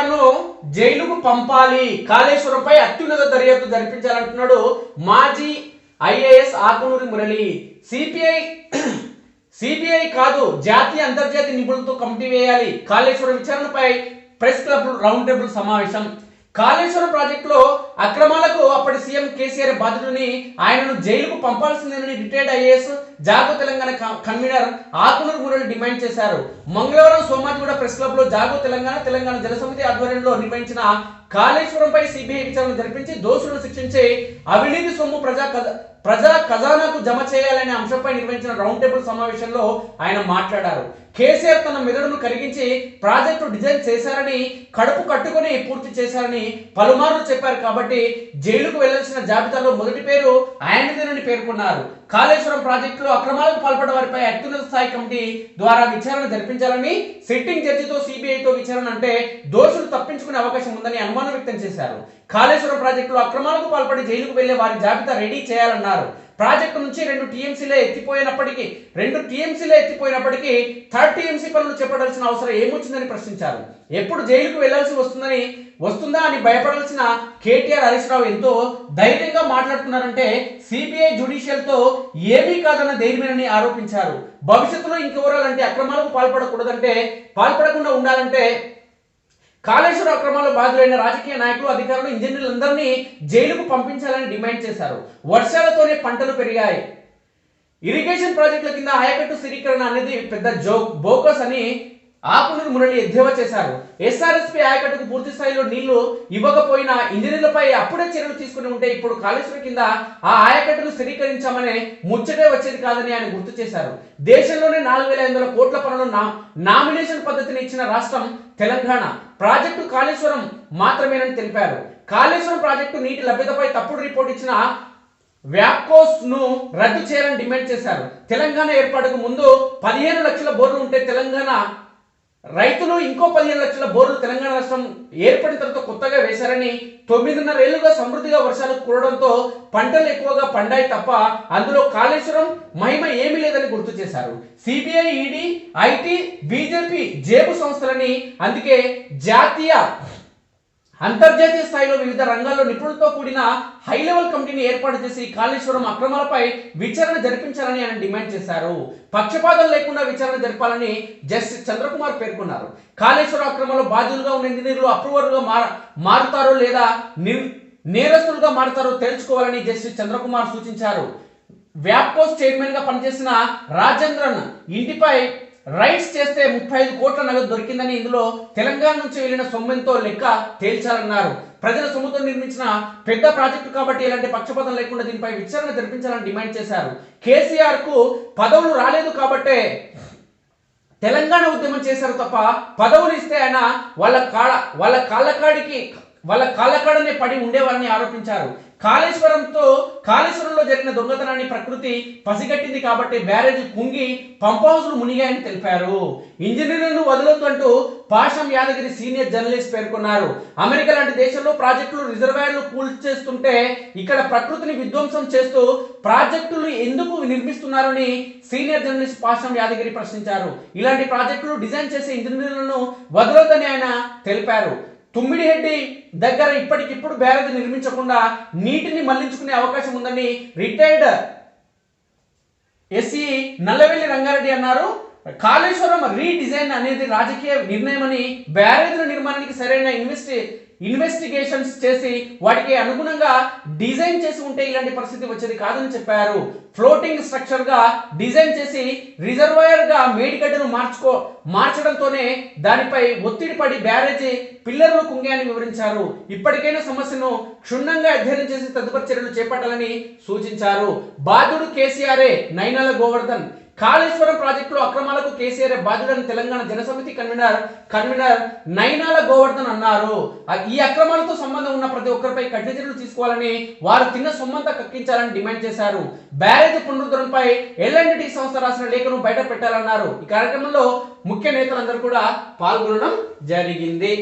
కేసీఆర్ ను జైలుకు పంపాలి, కాళేశ్వరంపై అత్యున్నత దర్యాప్తు జరిపించాలంటున్నాడు మాజీ ఐఏఎస్ ఆకునూరి మురళి. సిబిఐ కాదు, జాతీయ అంతర్జాతీయ నిపుణులతో కమిటీ వేయాలి. కాళేశ్వరం విచారణపై ప్రెస్ క్లబ్ రౌండ్ టేబుల్ సమావేశం. కాళేశ్వరం ప్రాజెక్టులో అక్రమాలకు అప్పటి సీఎం కేసీఆర్ బాధ్యులని, ఆయనను జైలుకు పంపాల్సిందేనని రిటైర్డ్ ఐఏఎస్ జాగో తెలంగాణ కన్వీనర్ ఆకునూరు మురళి డిమాండ్ చేశారు. మంగళవారం సోమాజిగూడ ప్రెస్ క్లబ్ లో జాగో తెలంగాణ జనసమితి ఆధ్వర్యంలో నిర్వహించిన కాళేశ్వరంపై సిబిఐ విచారణ జరిపించి దోషులను శిక్షించి అవినీతి సొమ్ము ప్రజా ఖజానాకు జమ చేయాలనే అంశంపై నిర్వహించిన రౌండ్ టేబుల్ సమావేశంలో ఆయన మాట్లాడారు. కేసీఆర్ తన మెదడును కరిగించి ప్రాజెక్టు డిజైన్ చేశారని, కడుపు కట్టుకుని పూర్తి చేశారని పలుమార్లు చెప్పారు. కాబట్టి జైలుకు వెళ్లాల్సిన జాబితాలో మొదటి పేరు ఆయనదేనని పేర్కొన్నారు. కాళేశ్వరం ప్రాజెక్టులో అక్రమాలకు పాల్పడ్డ వారిపై అత్యున్నత స్థాయి కమిటీ ద్వారా విచారణ జరిపించాలని, సిట్టింగ్ జడ్జితో సిబిఐతో విచారణ అంటే దోషులు తప్పించుకునే అవకాశం ఉందని అనుమానం వ్యక్తం చేశారు. కాళేశ్వరం ప్రాజెక్టులో అక్రమాలకు పాల్పడి జైలుకు వెళ్లే వారి జాబితా రెడీ చేయాలన్నారు. ప్రాజెక్టు నుంచి 2 టీఎంసీలే ఎత్తిపోయినప్పటికీ 3 టీఎంసీ పనులు చేపట్టాల్సిన అవసరం ఏమొచ్చిందని ప్రశ్నించారు. ఎప్పుడు జైలుకు వెళ్లాల్సి వస్తుందా అని భయపడాల్సిన కేటీఆర్, హరీష్ రావు ఎంతో ధైర్యంగా మాట్లాడుతున్నారంటే సిబిఐ జ్యుడిషియల్ తో ఏమీ కాదన్న ధైర్యమేనని ఆరోపించారు. భవిష్యత్తులో ఇంకెవరాలంటే అక్రమాలకు పాల్పడకుండా ఉండాలంటే కాళేశ్వర అక్రమాల బాధ్యులైన రాజకీయ నాయకులు, అధికారులు, ఇంజనీర్లందరినీ జైలుకు పంపించాలని డిమాండ్ చేశారు. వర్షాలతోనే పంటలు పెరిగాయి. ఇరిగేషన్ ప్రాజెక్టుల కింద ఆయకట్టు స్థిరీకరణ అనేది పెద్ద బోకస్ అని ఆకునూరి మురళి ఎద్దేవా చేశారు. ఎస్ఆర్ఎస్పీ ఆయకట్టుకు పూర్తి స్థాయిలో నీళ్లు ఇవ్వకపోయినా ఇంజనీర్లపై అప్పుడే చర్యలు తీసుకుని ఉంటే ఇప్పుడు కాళేశ్వరం కింద ఆ ఆయకట్టును స్థిరీకరించామనే ముచ్చటే వచ్చేది కాదని ఆయన గుర్తు చేశారు. దేశంలోనే 4500 కోట్ల పనులు నామినేషన్ పద్ధతిని ఇచ్చిన రాష్ట్రం తెలంగాణ. ప్రాజెక్టు కాళేశ్వరం మాత్రమేనని తెలిపారు. కాళేశ్వరం ప్రాజెక్టు నీటి లభ్యతపై తప్పుడు రిపోర్ట్ ఇచ్చిన వ్యాప్కోస్ ను రద్దు చేయాలని డిమాండ్ చేశారు. తెలంగాణ ఏర్పాటుకు ముందు 15 లక్షల బోర్లు ఉంటే తెలంగాణ రైతులు ఇంకో 15 లక్షల బోర్లు తెలంగాణ రాష్ట్రం ఏర్పడిన తర్వాత కొత్తగా వేశారని, 9.5 ఏళ్లుగా సమృద్ధిగా వర్షాలు కురవడంతో పంటలు ఎక్కువగా పండాయి తప్ప అందులో కాళేశ్వరం మహిమ ఏమీ లేదని గుర్తు చేశారు. సిబిఐ, ఈడీ, ఐటీ, బీజేపీ జేబు సంస్థలని, అందుకే జాతీయ అంతర్జాతీయ స్థాయిలో వివిధ రంగాల్లో నిపుణులతో కూడిన హై లెవెల్ కమిటీని ఏర్పాటు చేసి కాళేశ్వరం అక్రమాలపై విచారణ జరిపించాలని ఆయన డిమాండ్ చేశారు. పక్షపాతం లేకుండా విచారణ జరపాలని జస్టిస్ చంద్రకుమార్ పేర్కొన్నారు. కాళేశ్వరం అక్రమంలో బాధ్యులుగా ఉన్న ఇంజనీర్లు అప్రూవర్గా మారుతారో లేదా నేరస్తులుగా మారుతారో తెలుసుకోవాలని జస్టిస్ చంద్రకుమార్ సూచించారు. వ్యాప్కోస్ చైర్మన్ గా పనిచేసిన రాజేంద్రన్ ఇంటిపై రైట్స్ చేస్తే 35 కోట్ల నగదు దొరికిందని, ఇందులో తెలంగాణ నుంచి వెళ్లిన సొమ్మెంతో లెక్క తేల్చాలన్నారు. ప్రజల సొమ్ముతో నిర్మించిన పెద్ద ప్రాజెక్టు కాబట్టి ఎలాంటి పక్షపాతం లేకుండా దీనిపై విచారణ జరిపించాలని డిమాండ్ చేశారు. కేసీఆర్ కు పదవులు రాలేదు కాబట్టే తెలంగాణ ఉద్యమం చేశారు తప్ప పదవులు ఇస్తే ఆయన వాళ్ళ కాళ్ళకాడనే పడి ఉండేవారని ఆరోపించారు. కాళేశ్వరంలో జరిగిన దొంగతనాన్ని ప్రకృతి పసిగట్టింది కాబట్టి బ్యారేజ్ కుంగి పంప్ హౌస్లు మునిగాయని తెలిపారు. ఇంజనీర్లను వదలొద్దు అంటూ పాషం యాదగిరి సీనియర్ జర్నలిస్ట్ పేర్కొన్నారు. అమెరికా లాంటి దేశంలో ప్రాజెక్టులు, రిజర్వాయర్లు కూల్చేస్తుంటే ఇక్కడ ప్రకృతిని విధ్వంసం చేస్తూ ప్రాజెక్టులు ఎందుకు నిర్మిస్తున్నారని సీనియర్ జర్నలిస్ట్ పాషం యాదగిరి ప్రశ్నించారు. ఇలాంటి ప్రాజెక్టులు డిజైన్ చేసే ఇంజనీర్లను వదలొద్దని ఆయన తెలిపారు. తుమ్మిడిహెడ్డి దగ్గర ఇప్పటికిప్పుడు బ్యారేజ్ నిర్మించకుండా నీటిని మళ్లించుకునే అవకాశం ఉందని రిటైర్డ్ ఎస్సీ నల్లవెల్లి రంగారెడ్డి అన్నారు. కాళేశ్వరం రీడిజైన్ అనేది రాజకీయ నిర్ణయమని, బ్యారేజ్ల నిర్మాణానికి సరైన ఇన్వెస్టిగేషన్స్ చేసి వాటికి అనుగుణంగా డిజైన్ చేసి ఉంటే ఇలాంటి పరిస్థితి వచ్చేది కాదని చెప్పారు. ఫ్లోటింగ్ స్ట్రక్చర్ గా డిజైన్ చేసి రిజర్వాయర్ గా మేడిగడ్డను మార్చడంతోనే దానిపై ఒత్తిడి పడి బ్యారేజీ పిల్లర్లు కుంగాయని వివరించారు. ఇప్పటికైనా సమస్యను క్షుణ్ణంగా అధ్యయనం చేసి తదుపరి చర్యలు చేపట్టాలని సూచించారు. బాధ్యుడు కేసీఆరే, నైనాల గోవర్ధన్. కాళేశ్వరం ప్రాజెక్టులో అక్రమాలకు కేసీఆర్ బాధ్యుడని తెలంగాణ జనసమితి కన్వీనర్ నైనాల గోవర్ధన్ అన్నారు. ఈ అక్రమాలతో సంబంధం ఉన్న ప్రతి ఒక్కరిపై కఠిన చర్యలు తీసుకోవాలని, వారు తిన్న సొమ్మంతా కక్కించాలని డిమాండ్ చేశారు. బ్యారేజ్ పునరుద్ధరణపై ఎల్ఎండ్టీ సంస్థ రాసిన లేఖను బయట పెట్టాలన్నారు. ఈ కార్యక్రమంలో ముఖ్య నేతలందరూ కూడా పాల్గొనడం జరిగింది.